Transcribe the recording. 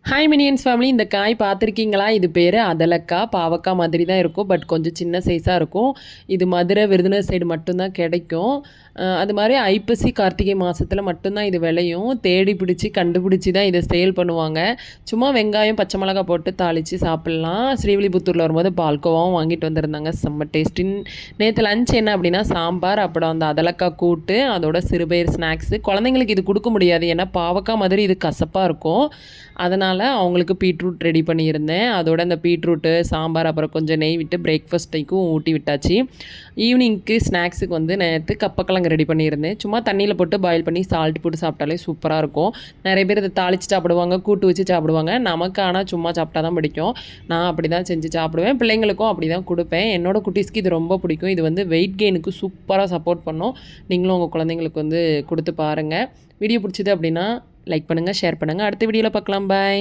Hi minions family, இந்த காய் பார்த்துருக்கீங்களா? இது பேர் அதலக்காய். பாவக்காய் மாதிரி தான் இருக்கும், பட் கொஞ்சம் சின்ன சைஸாக இருக்கும். இது மதுரை விருதுநகர் சைடு மட்டும்தான் கிடைக்கும். அது மாதிரி ஐப்பசி கார்த்திகை மாதத்தில் மட்டும்தான் இது விளையும். தேடி பிடிச்சி கண்டுபிடிச்சி தான் இதை சேல் பண்ணுவாங்க. சும்மா வெங்காயம் பச்சை மிளகா போட்டு தாளித்து சாப்பிட்லாம். ஸ்ரீவில்லிபுத்தூரில் வரும்போது பால்கோவாவும் வாங்கிட்டு வந்திருந்தாங்க, செம்ம டேஸ்டின். நேற்று லஞ்ச் என்ன அப்படின்னா சாம்பார், அப்புறம் அந்த அதலக்காய் கூட்டு, அதோட சிறுபயிர் ஸ்நாக்ஸு. குழந்தைங்களுக்கு இது கொடுக்க முடியாது, ஏன்னா பாவக்காய் மாதிரி இது கசப்பாக இருக்கும். அதனால் அவங்களுக்கு பீட்ரூட் ரெடி பண்ணியிருந்தேன். அதோட அந்த பீட்ரூட்டு சாம்பார் அப்புறம் கொஞ்சம் நெய் விட்டு பிரேக்ஃபாஸ்ட்டுக்கும் ஊட்டி விட்டாச்சு. ஈவினிங்க்கு ஸ்நாக்ஸுக்கு வந்து நேற்று கப்பக்கிழங்கு ரெடி பண்ணியிருந்தேன். சும்மா தண்ணியில் போட்டு பாயில் பண்ணி சால்ட் போட்டு சாப்பிட்டாலே சூப்பராக இருக்கும். நிறைய பேர் இதை தாளித்து சாப்பிடுவாங்க, கூட்டு வச்சு சாப்பிடுவாங்க. நமக்கு ஆனால் சும்மா சாப்பிட்டா தான் பிடிக்கும். நான் அப்படி தான் செஞ்சு சாப்பிடுவேன், பிள்ளைங்களுக்கும் அப்படி தான் கொடுப்பேன். என்னோடய குட்டீஸ்க்கு இது ரொம்ப பிடிக்கும். இது வந்து வெயிட் கெயினுக்கு சூப்பராக சப்போர்ட் பண்ணும். நீங்களும் உங்கள் குழந்தைங்களுக்கு வந்து கொடுத்து பாருங்கள். வீடியோ பிடிச்சிது அப்படின்னா லைக் பண்ணுங்கள், ஷேர் பண்ணுங்கள். அடுத்த வீடியோவில் பார்க்கலாம். பாய்.